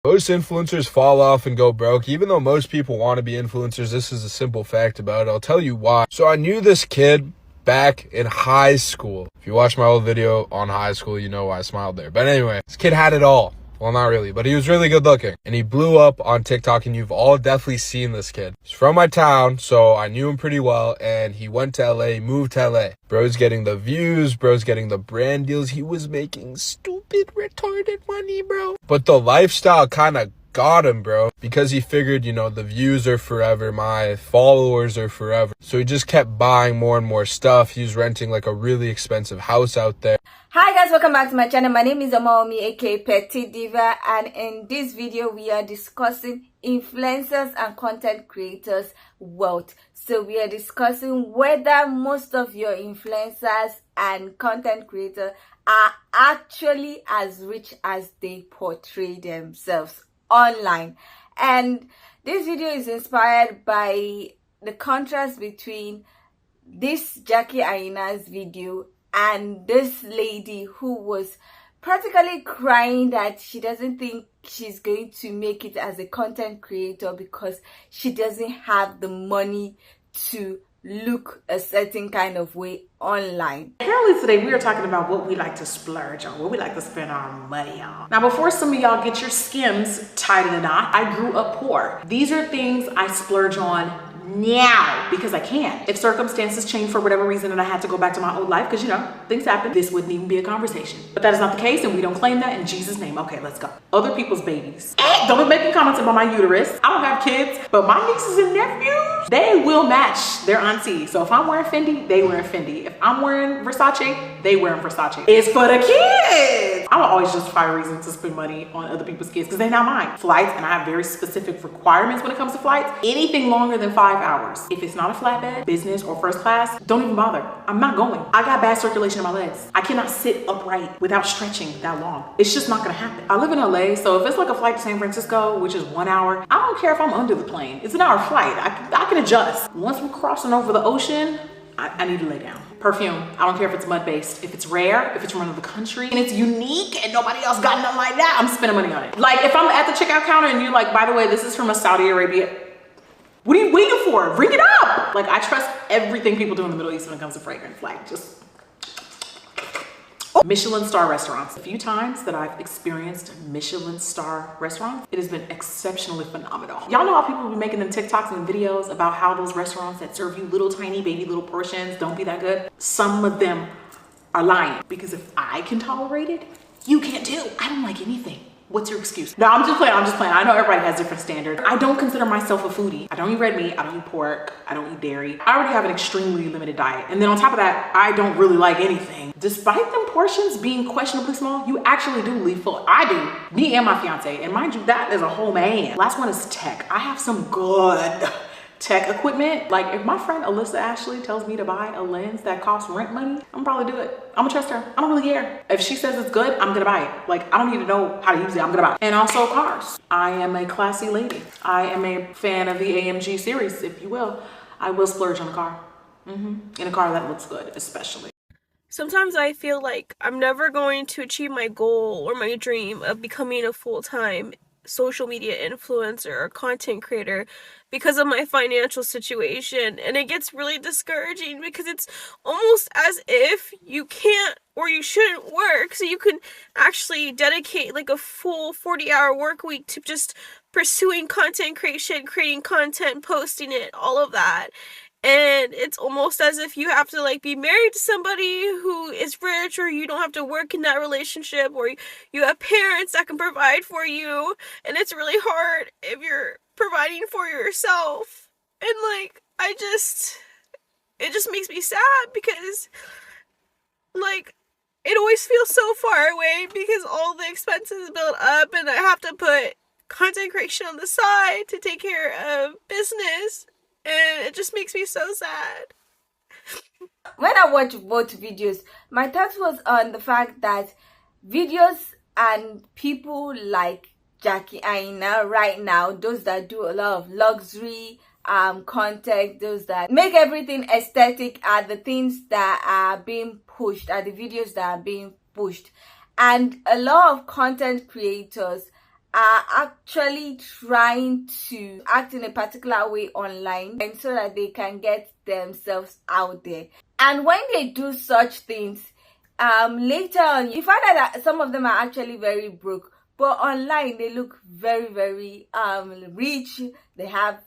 Most influencers fall off and go broke. Even though most people want to be influencers, this is a simple fact about it. I'll tell you why. So I knew this kid back in high school. If you watch my old video on high school, you know why I smiled there. But anyway, this kid had it all. Well, not really, but he was really good looking. And he blew up on TikTok, and you've all definitely seen this kid. He's from my town, so I knew him pretty well, and he went to LA, moved to LA. Bro's getting the views, bro's getting the brand deals. He was making stupid, retarded money, bro. But the lifestyle kind of got him, bro, because he figured, you know, the views are forever, my followers are forever. So he just kept buying more and more stuff. He was renting like a really expensive house out there. Hi guys, welcome back to my channel. My name is Omaomi, aka Petite Diva, and in this video we are discussing influencers and content creators' wealth. So we are discussing whether most of your influencers and content creators are actually as rich as they portray themselves online. And this video is inspired by the contrast between this Jackie Aina's video and this lady who was practically crying that she doesn't think she's going to make it as a content creator because she doesn't have the money to look a certain kind of way online. Apparently today we are talking about what we like to splurge on, what we like to spend our money on. Now before some of y'all get your skims tied in a knot, I grew up poor. These are things I splurge on now because I can. If circumstances change for whatever reason and I had to go back to my old life, because you know, things happen, this wouldn't even be a conversation. But that is not the case, and we don't claim that in Jesus' name. Okay, let's go. Other people's babies. Don't be making comments about my uterus. I don't have kids, but my nieces and nephews, they will match their auntie. So if I'm wearing Fendi, they wearing Fendi. If I'm wearing Versace, they wearing Versace. It's for the kids. I will always justify a reason to spend money on other people's kids because they're not mine. Flights, and I have very specific requirements when it comes to flights. Anything longer than 5 hours. If it's not a flatbed, business, or first class, don't even bother. I'm not going. I got bad circulation in my legs. I cannot sit upright without stretching that long. It's just not gonna happen. I live in LA, so if it's like a flight to San Francisco, which is 1 hour, I don't care if I'm under the plane. It's an hour flight. I can adjust. Once we're crossing over the ocean, I need to lay down. Perfume, I don't care if it's mud-based. If it's rare, if it's from another country, and it's unique and nobody else got nothing like that, I'm spending money on it. Like if I'm at the checkout counter and you're like, by the way, this is from a Saudi Arabia, what are you waiting for? Bring it up. Like I trust everything people do in the Middle East when it comes to fragrance. Like just Michelin star restaurants. A few times that I've experienced Michelin star restaurants, it has been exceptionally phenomenal. Y'all know how people be making them TikToks and videos about how those restaurants that serve you little tiny baby little portions don't be that good. Some of them are lying, because if I can tolerate it, you can't too. I don't like anything. What's your excuse? No, I'm just playing. I know everybody has different standards. I don't consider myself a foodie. I don't eat red meat. I don't eat pork. I don't eat dairy. I already have an extremely limited diet. And then on top of that, I don't really like anything. Despite them portions being questionably small, you actually do leave full. I do. Me and my fiance. And mind you, that is a whole man. Last one is tech. I have some good tech equipment. Like if my friend Alyssa Ashley tells me to buy a lens that costs rent money, I'm probably do it. I'm gonna trust her. I don't really care. If she says it's good, I'm gonna buy it. Like I don't need to know how to use it, I'm gonna buy it. And also cars. I am a classy lady. I am a fan of the AMG series, if you will. I will splurge on a car. In a car that looks good, especially. Sometimes I feel like I'm never going to achieve my goal or my dream of becoming a full-time social media influencer or content creator because of my financial situation, and it gets really discouraging because it's almost as if you can't or you shouldn't work so you can actually dedicate like a full 40-hour work week to just pursuing content creation, creating content, posting it, all of that. And it's almost as if you have to like be married to somebody who is rich, or you don't have to work in that relationship, or you have parents that can provide for you, and it's really hard if you're providing for yourself. And like it just makes me sad because like it always feels so far away because all the expenses build up, and I have to put content creation on the side to take care of business. And it just makes me so sad. When I watched both videos, my thought was on the fact that videos and people like Jackie Aina right now, those that do a lot of luxury content, those that make everything aesthetic, are the things that are being pushed, are the videos that are being pushed. And a lot of content creators are actually trying to act in a particular way online, and so that they can get themselves out there. And when they do such things, later on you find out that some of them are actually very broke, but online they look very, very rich. They have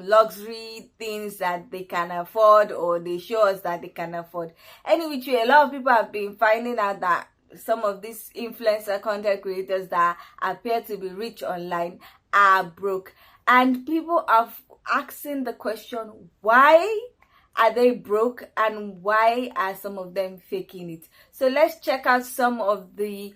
luxury things that they can afford, or they show us that they can afford. Anyway, a lot of people have been finding out that some of these influencer content creators that appear to be rich online are broke, and people are asking the question, why are they broke and why are some of them faking it? So let's check out some of the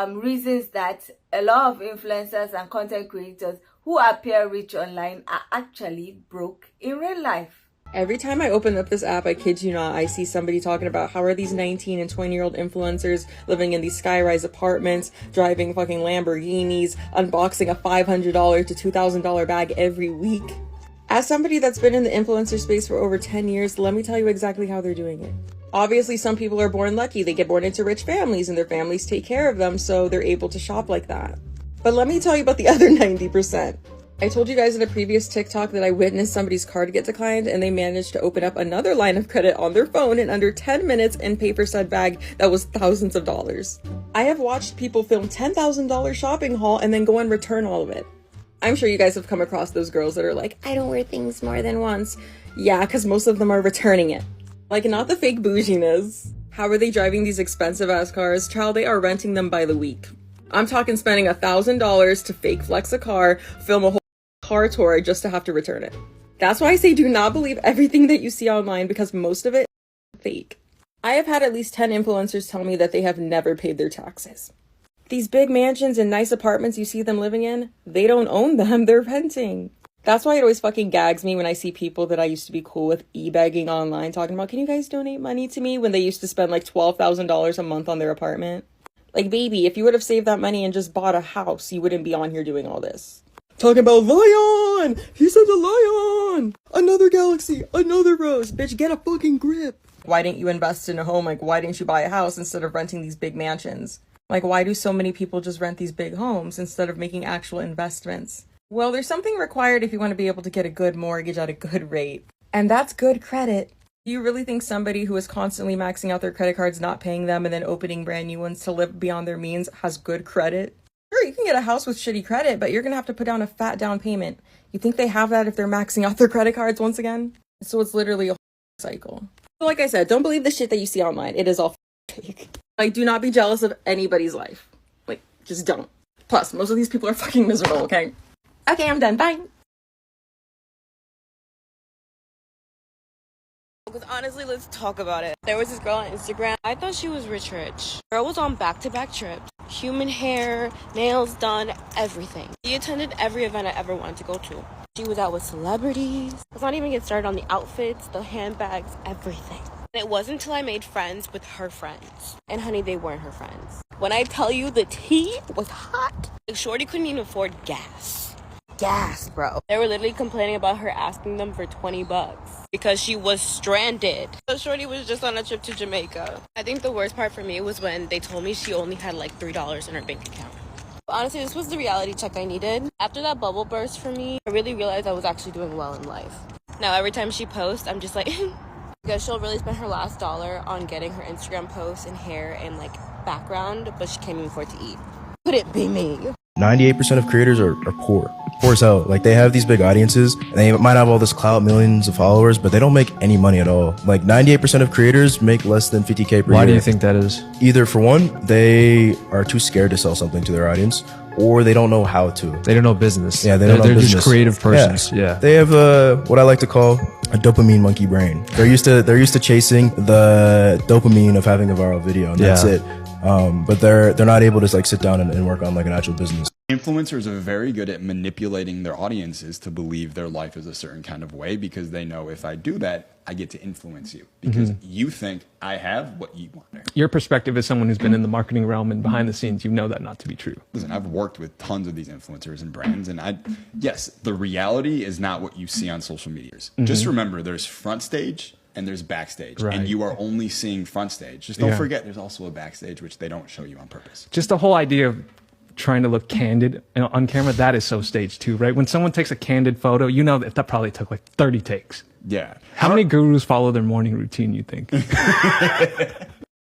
reasons that a lot of influencers and content creators who appear rich online are actually broke in real life. Every time I open up this app, I kid you not, I see somebody talking about how are these 19 and 20-year-old influencers living in these skyrise apartments, driving fucking Lamborghinis, unboxing a $500 to $2,000 bag every week. As somebody that's been in the influencer space for over 10 years, let me tell you exactly how they're doing it. Obviously, some people are born lucky. They get born into rich families and their families take care of them, so they're able to shop like that. But let me tell you about the other 90%. I told you guys in a previous TikTok that I witnessed somebody's card get declined, and they managed to open up another line of credit on their phone in under 10 minutes and pay for said bag that was thousands of dollars. I have watched people film $10,000 shopping haul and then go and return all of it. I'm sure you guys have come across those girls that are like, I don't wear things more than once. Yeah, because most of them are returning it. Like, not the fake bouginess. How are they driving these expensive ass cars? Child, they are renting them by the week. I'm talking spending $1,000 to fake flex a car, film a whole car tour just to have to return it. That's why I say do not believe everything that you see online, because most of it is fake. I have had at least 10 influencers tell me that they have never paid their taxes. These big mansions and nice apartments you see them living in, they don't own them, they're renting. That's why it always fucking gags me when I see people that I used to be cool with e-begging online talking about, can you guys donate money to me, when they used to spend like $12,000 a month on their apartment. Like, baby, if you would have saved that money and just bought a house, you wouldn't be on here doing all this. Talking about lion! He said the lion! Another galaxy, another rose. Bitch, get a fucking grip. Why didn't you invest in a home? Like, why didn't you buy a house instead of renting these big mansions? Like, why do so many people just rent these big homes instead of making actual investments? Well, there's something required if you want to be able to get a good mortgage at a good rate. And that's good credit. Do you really think somebody who is constantly maxing out their credit cards, not paying them, and then opening brand new ones to live beyond their means has good credit? Sure, you can get a house with shitty credit, but you're gonna have to put down a fat down payment. You think they have that if they're maxing out their credit cards once again? So it's literally a whole cycle. So like I said, don't believe the shit that you see online. It is all fake. Like, do not be jealous of anybody's life. Like, just don't. Plus, most of these people are fucking miserable, okay? Okay, I'm done. Bye. Because honestly, let's talk about it. There was this girl on Instagram. I thought she was rich. Girl was on back-to-back trips. Human hair, nails done, everything. She attended every event I ever wanted to go to. She was out with celebrities. Let's not even get started on the outfits, the handbags, everything. And it wasn't until I made friends with her friends. And honey, they weren't her friends. When I tell you the tea was hot, like, shorty couldn't even afford gas. Gas, bro. They were literally complaining about her asking them for $20 because she was stranded. So shorty was just on a trip to Jamaica. I think the worst part for me was when they told me she only had like $3 in her bank account. But honestly, this was the reality check I needed. After that bubble burst for me, I really realized I was actually doing well in life. Now every time she posts, I'm just like, because she'll really spend her last dollar on getting her Instagram posts and hair and like background, but she can't even afford to eat. Could it be me? 98% of creators are poor as hell. Like, they have these big audiences and they might have all this clout, millions of followers, but they don't make any money at all. Like, 98% of creators make less than 50K per year. Why do you think that is? Either, for one, they are too scared to sell something to their audience, or they don't know how to. They don't know business. Yeah, they don't know They're business. just creative persons. Yeah. They have what I like to call a dopamine monkey brain. They're used to chasing the dopamine of having a viral video, and that's it. But they're not able to like sit down and work on like an actual business. Influencers are very good at manipulating their audiences to believe their life is a certain kind of way, because they know if I do that, I get to influence you because you think I have what you want. Your perspective as someone who's been in the marketing realm and behind the scenes, you know that not to be true. Listen, I've worked with tons of these influencers and brands, and yes, the reality is not what you see on social medias. Just remember, there's front stage and there's backstage, and you are only seeing front stage. Just don't forget there's also a backstage, which they don't show you on purpose. Just the whole idea of trying to look candid on camera, that is so staged too, right? When someone takes a candid photo, you know that probably took like 30 takes. Yeah. How many gurus follow their morning routine, you think?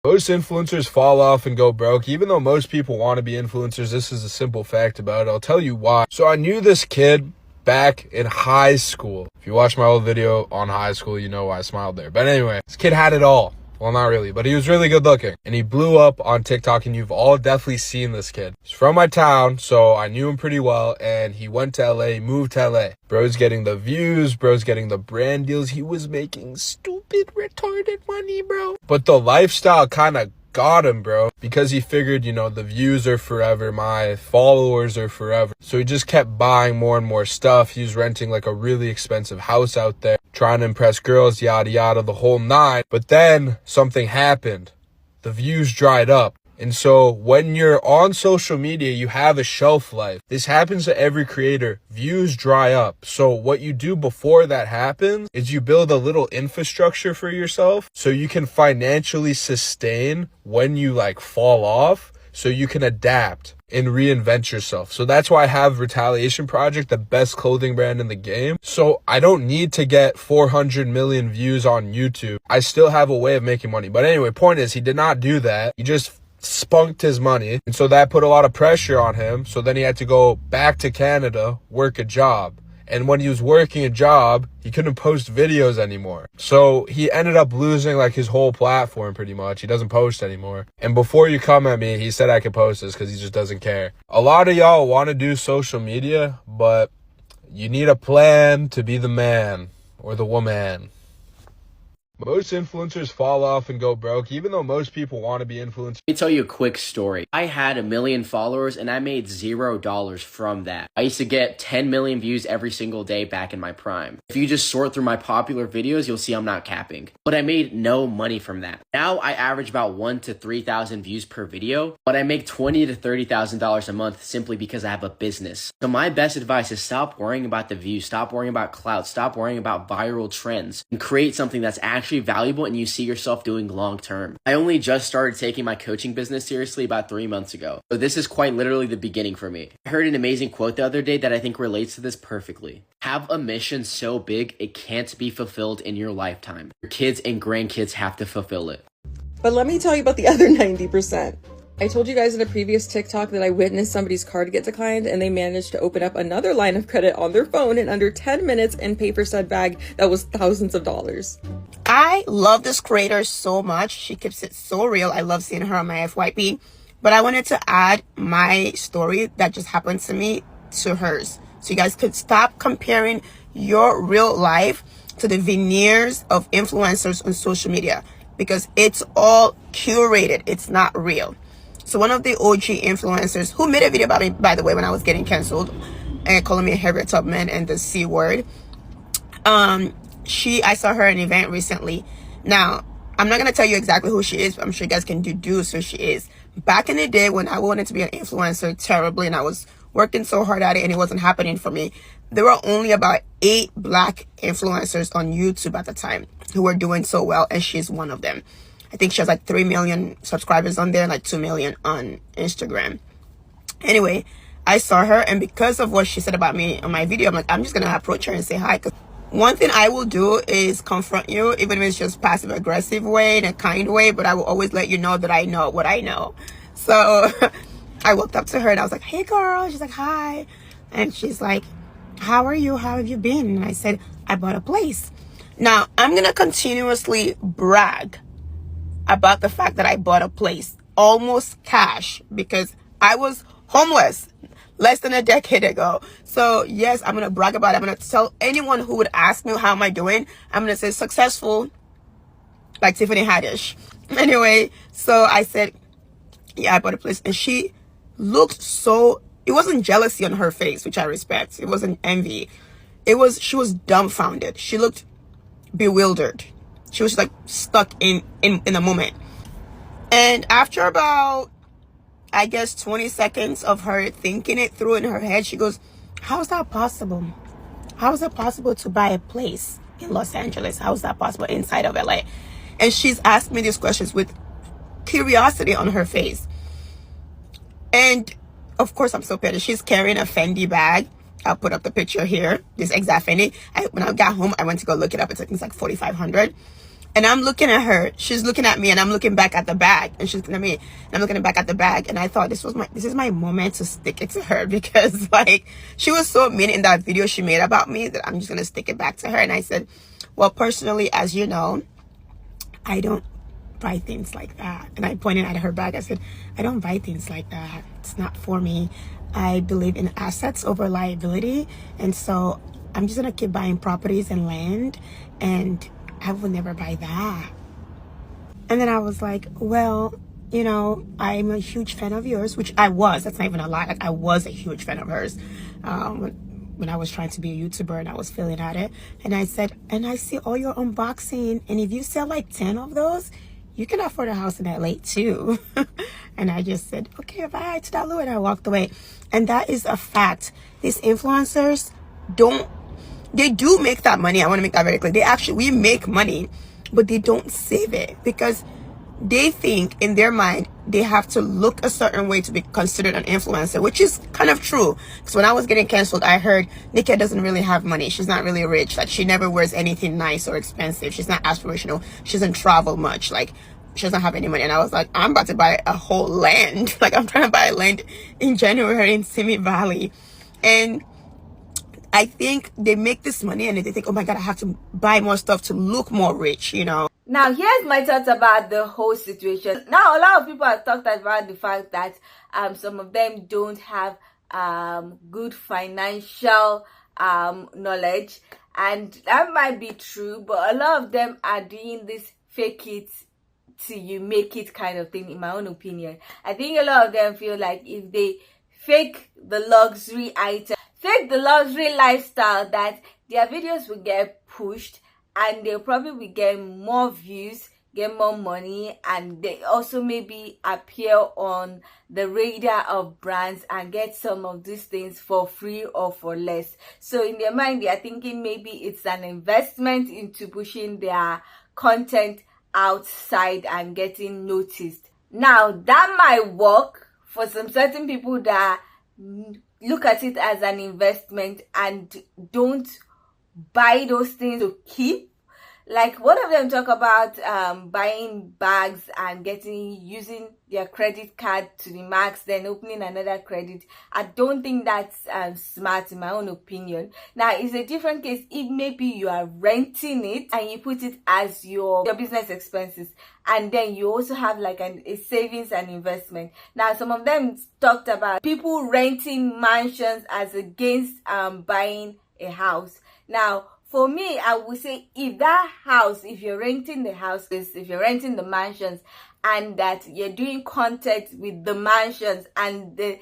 Most influencers fall off and go broke. Even though most people want to be influencers, this is a simple fact about it. I'll tell you why. So I knew this kid back in high school. If you watch my old video on high school, you know why I smiled there. But anyway, this kid had it all. Well, not really, but he was really good looking. And he blew up on TikTok, and you've all definitely seen this kid. He's from my town, so I knew him pretty well, and he went to LA, moved to LA. Bro's getting the views, bro's getting the brand deals. He was making stupid, retarded money, bro. But the lifestyle kind of got him, bro, because he figured, you know, the views are forever, my followers are forever. So he just kept buying more and more stuff. He was renting like a really expensive house out there, trying to impress girls, yada yada, the whole nine. But then something happened. The views dried up. And so when you're on social media, you have a shelf life. This happens to every creator. Views dry up. So what you do before that happens is you build a little infrastructure for yourself so you can financially sustain when you like fall off, so you can adapt and reinvent yourself. So that's why I have Retaliation Project, the best clothing brand in the game. So I don't need to get 400 million views on YouTube. I still have a way of making money. But anyway, point is, he did not do that. He just spunked his money, and so that put a lot of pressure on him. So then he had to go back to Canada, work a job, and when he was working a job, he couldn't post videos anymore. So he ended up losing like his whole platform pretty much. He doesn't post anymore. And before you come at me, he said I could post this because he just doesn't care. A lot of y'all want to do social media, but you need a plan to be the man or the woman. Most influencers fall off and go broke, even though most people want to be influencers. Let me tell you a quick story. I had 1 million followers and I made $0 from that. I used to get 10 million views every single day back in my prime. If you just sort through my popular videos, you'll see I'm not capping. But I made no money from that. Now I average about 1,000 to 3,000 views per video, but I make $20,000 to $30,000 a month simply because I have a business. So my best advice is stop worrying about the views, stop worrying about clout, stop worrying about viral trends, and create something that's actually valuable and you see yourself doing long term. I only just started taking my coaching business seriously about 3 months ago. So this is quite literally the beginning for me. I heard an amazing quote the other day that I think relates to this perfectly. Have a mission so big it can't be fulfilled in your lifetime. Your kids and grandkids have to fulfill it. But let me tell you about the other 90%. I told you guys in a previous TikTok that I witnessed somebody's card get declined and they managed to open up another line of credit on their phone in under 10 minutes and pay for said bag that was thousands of dollars. I love this creator so much. She keeps it so real. I love seeing her on my FYP. But I wanted to add my story that just happened to me to hers. So you guys could stop comparing your real life to the veneers of influencers on social media, because it's all curated. It's not real. So one of the OG influencers who made a video about me, by the way, when I was getting canceled and calling me a Harriet Tubman and the C word, I saw her at an event recently. Now, I'm not going to tell you exactly who she is, but I'm sure you guys can deduce who she is. Back in the day when I wanted to be an influencer terribly and I was working so hard at it and it wasn't happening for me, there were only about 8 black influencers on YouTube at the time who were doing so well, and she's one of them. I think she has like 3 million subscribers on there, like 2 million on Instagram. Anyway, I saw her, and because of what she said about me on my video, I'm like, I'm just going to approach her and say hi. Because one thing I will do is confront you, even if it's just passive aggressive way, in a kind way, but I will always let you know that I know what I know. So I walked up to her and I was like, hey girl. She's like, hi. And she's like, how are you? How have you been? And I said, I bought a place. Now, I'm going to continuously brag about the fact that I bought a place, almost cash, because I was homeless less than a decade ago. So yes, I'm going to brag about it. I'm going to tell anyone who would ask me, how am I doing? I'm going to say successful, like Tiffany Haddish. Anyway, so I said, yeah, I bought a place. And she looked so, it wasn't jealousy on her face, which I respect. It wasn't envy. She was dumbfounded. She looked bewildered. She was like stuck in a moment. And after about, I guess, 20 seconds of her thinking it through in her head, she goes, how is that possible? How is it possible to buy a place in Los Angeles? How is that possible inside of LA? And she's asked me these questions with curiosity on her face. And of course, I'm so petty. She's carrying a Fendi bag. I'll put up the picture here. This exact Fendi. When I got home, I went to go look it up. It's like 4,500. And I'm looking at her. She's looking at me, and I'm looking back at the bag. And she's looking at me, and I'm looking back at the bag. And I thought this is my moment to stick it to her, because like she was so mean in that video she made about me that I'm just gonna stick it back to her. And I said, well, personally, as you know, I don't buy things like that. And I pointed at her bag. I said, I don't buy things like that. It's not for me. I believe in assets over liability. And so I'm just gonna keep buying properties and land, and I will never buy that. And then I was like, well, you know, I'm a huge fan of yours, which I was. That's not even a lie. Like, I was a huge fan of hers when I was trying to be a YouTuber and I was feeling at it. And I said, and I see all your unboxing, and if you sell like 10 of those, you can afford a house in LA too. And I just said, okay, bye, Tadalu, and I walked away. And that is a fact. These influencers they do make that money. I want to make that very clear. We make money, but they don't save it, because they think in their mind they have to look a certain way to be considered an influencer, which is kind of true. Because when I was getting canceled, I heard Nika doesn't really have money. She's not really rich. Like, she never wears anything nice or expensive. She's not aspirational. She doesn't travel much. Like, she doesn't have any money. And I was like, I'm about to buy a whole land. Like, I'm trying to buy a land in January in Simi Valley. And I think they make this money and they think, oh my God, I have to buy more stuff to look more rich, you know. Now, here's my thoughts about the whole situation. Now, a lot of people have talked about the fact that some of them don't have good financial knowledge, and that might be true, but a lot of them are doing this fake it till you make it kind of thing, in my own opinion. I think a lot of them feel like if they fake the luxury item, fake the luxury lifestyle, that their videos will get pushed and they'll probably will get more views, get more money, and they also maybe appear on the radar of brands and get some of these things for free or for less. So in their mind, they are thinking maybe it's an investment into pushing their content outside and getting noticed. Now, that might work for some certain people that look at it as an investment and don't buy those things to keep. Like, one of them talk about buying bags and using their credit card to the max, then opening another credit. I don't think that's smart, in my own opinion. Now, it's a different case if maybe you are renting it and you put it as your business expenses, and then you also have like a savings and investment. Now, some of them talked about people renting mansions as against buying a house. Now, for me, I would say if you're renting the houses, if you're renting the mansions, and that you're doing content with the mansions, and the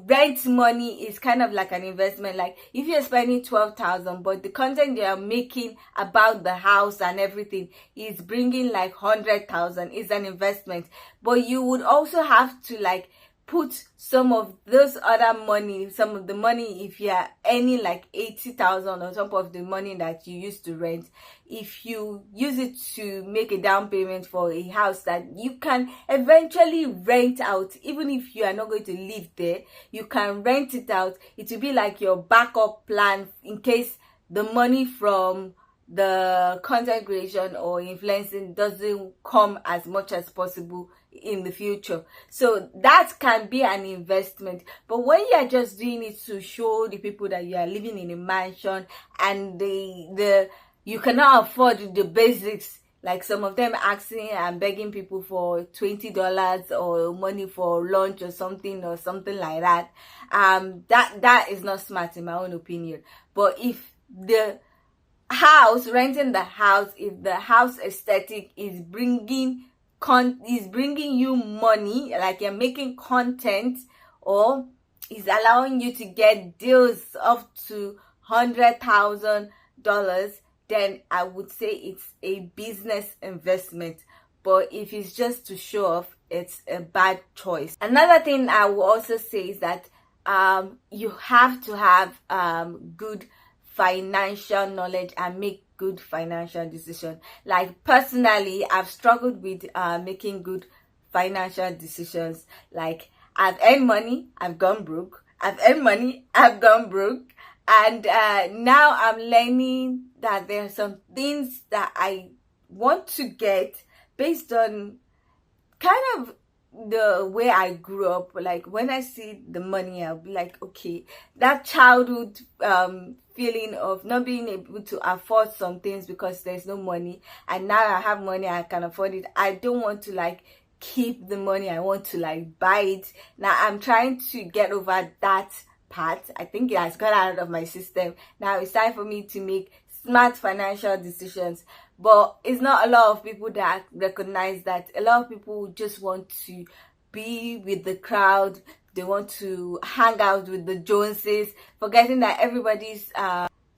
rent money is kind of like an investment. Like, if you're spending 12,000, but the content you're making about the house and everything is bringing like 100,000, is an investment. But you would also have to like put some of those other money, some of the money, if you're earning like 80,000 on top of the money that you used to rent, if you use it to make a down payment for a house that you can eventually rent out, even if you are not going to live there, you can rent it out. It will be like your backup plan in case the money from the content creation or influencing doesn't come as much as possible in the future. So that can be an investment. But when you are just doing it to show the people that you are living in a mansion and you cannot afford the basics, like some of them asking and begging people for $20 or money for lunch or something like that, that is not smart, in my own opinion. But if renting the house, if the house aesthetic is bringing you money, like you're making content, or is allowing you to get deals up to $100,000, then I would say it's a business investment. But if it's just to show off, it's a bad choice. Another thing I will also say is that you have to have good financial knowledge and make good financial decisions. Like, personally, I've struggled with making good financial decisions. Like, I've earned money, I've gone broke. I've earned money, I've gone broke. And now I'm learning that there are some things that I want to get based on kind of the way I grew up. Like when I see the money, I'll be like, okay, that childhood feeling of not being able to afford some things because there's no money, and now I have money, I can afford it. I don't want to like keep the money, I want to like buy it. Now I'm trying to get over that part. I think it has got out of my system. Now it's time for me to make smart financial decisions. But it's not a lot of people that recognize that. A lot of people just want to be with the crowd. They want to hang out with the Joneses, forgetting that everybody's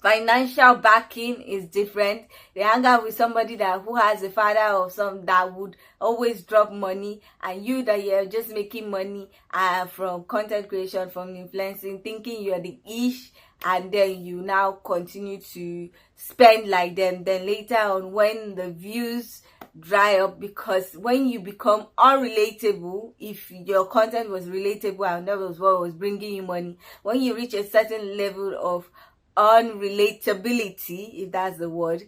financial backing is different. They hang out with somebody who has a father or some that would always drop money, and you that you're just making money from content creation, from influencing, thinking you're the ish, and then you now continue to spend like them. Then later on, when the views dry up, because when you become unrelatable, if your content was relatable and that was what was bringing you money, when you reach a certain level of unrelatability, if that's the word,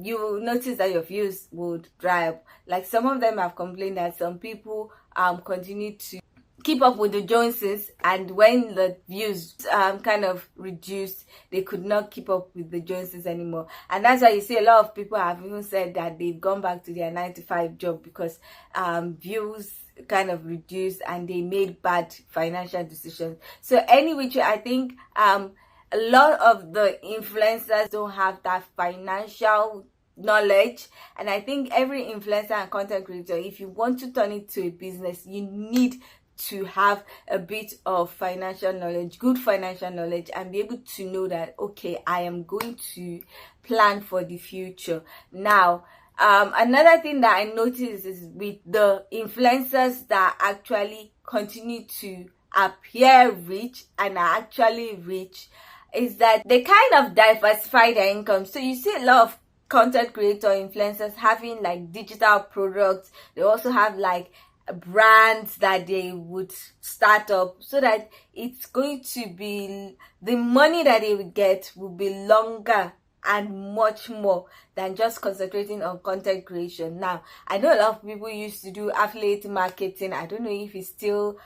you will notice that your views would dry up. Like some of them have complained that some people continue to keep up with the Joneses, and when the views kind of reduced, they could not keep up with the Joneses anymore. And that's why you see a lot of people have even said that they've gone back to their 9-to-5 job because views kind of reduced and they made bad financial decisions. So anyway, I think a lot of the influencers don't have that financial knowledge, and I think every influencer and content creator, if you want to turn it to a business, you need to have a bit of financial knowledge, good financial knowledge, and be able to know that, okay, I am going to plan for the future. Now, another thing that I noticed is with the influencers that actually continue to appear rich and are actually rich, is that they kind of diversify their income. So you see a lot of content creator influencers having like digital products. They also have like brands that they would start up, so that it's going to be, the money that they will get will be longer and much more than just concentrating on content creation. Now, I know a lot of people used to do affiliate marketing. I don't know if it's still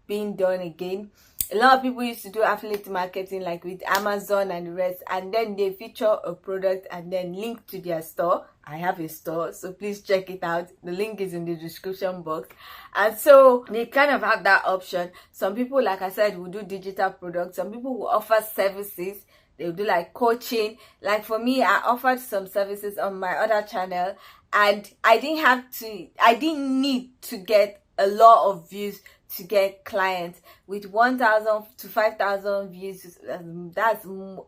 being done again. A lot of people used to do affiliate marketing like with Amazon and the rest, and then they feature a product and then link to their store. I have a store, so please check it out. The link is in the description box. And so they kind of have that option. Some people, like I said, will do digital products. Some people will offer services. They'll do like coaching. Like for me, I offered some services on my other channel, and I didn't need to get a lot of views to get clients. With 1,000 to 5,000 views, that's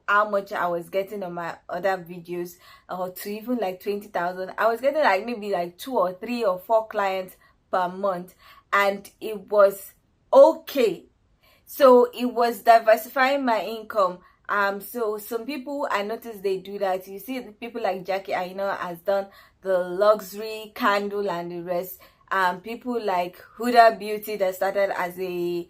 how much I was getting on my other videos, or to even like 20,000. I was getting like maybe like 2 or 3 or 4 clients per month, and it was okay. So it was diversifying my income. So some people, I noticed they do that. You see people like Jackie Aina has done the luxury candle and the rest. People like Huda Beauty that started as a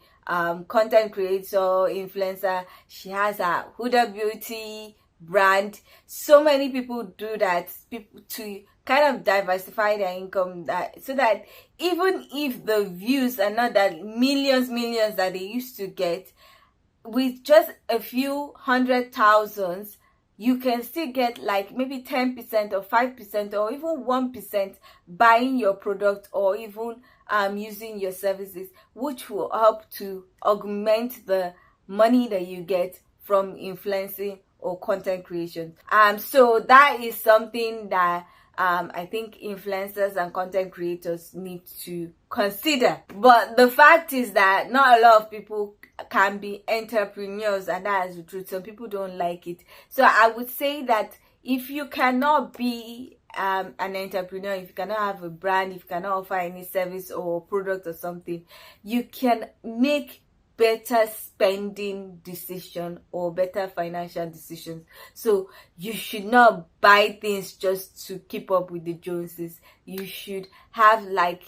content creator, influencer. She has a Huda Beauty brand. So many people do that, people to kind of diversify their income, that so that even if the views are not that millions that they used to get, with just a few 100,000, you can still get like maybe 10% or 5% or even 1% buying your product, or even using your services, which will help to augment the money that you get from influencing or content creation. So that is something that I think influencers and content creators need to consider. But the fact is that not a lot of people can be entrepreneurs, and that is the truth. Some people don't like it. So I would say that if you cannot be an entrepreneur, if you cannot have a brand, if you cannot offer any service or product or something, you can make better spending decision or better financial decisions. So you should not buy things just to keep up with the Joneses. You should have like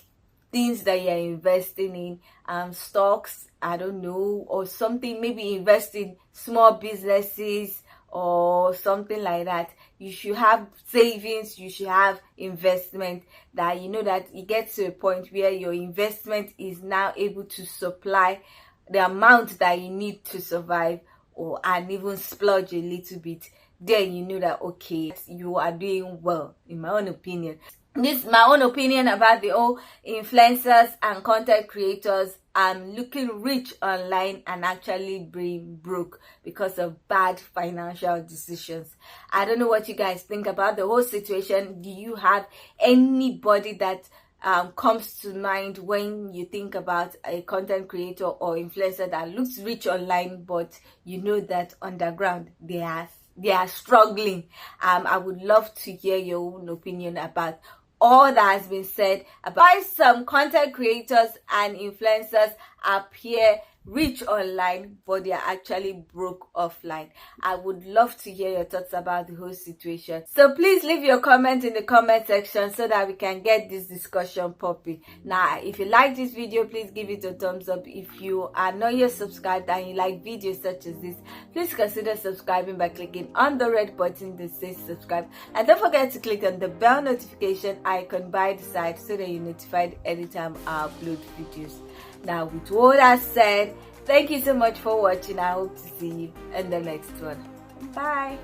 things that you're investing in, stocks, I don't know, or something, maybe invest in small businesses or something like that. You should have savings, you should have investment, that you know that it gets to a point where your investment is now able to supply the amount that you need to survive, or and even splurge a little bit. Then you know that okay, you are doing well, in my own opinion. This is my own opinion about the whole influencers and content creators looking rich online and actually being broke because of bad financial decisions. I don't know what you guys think about the whole situation. Do you have anybody that comes to mind when you think about a content creator or influencer that looks rich online, but you know that underground they are struggling? I would love to hear your own opinion about all that has been said about why some content creators and influencers appear rich online but they are actually broke offline. I would love to hear your thoughts about the whole situation. So please leave your comment in the comment section so that we can get this discussion popping. Now, if you like this video, please give it a thumbs up. If you are not yet subscribed and you like videos such as this, please consider subscribing by clicking on the red button that says subscribe, and don't forget to click on the bell notification icon by the side so that you're notified anytime I upload videos. Now, with all that said, thank you so much for watching. I hope to see you in the next one. Bye.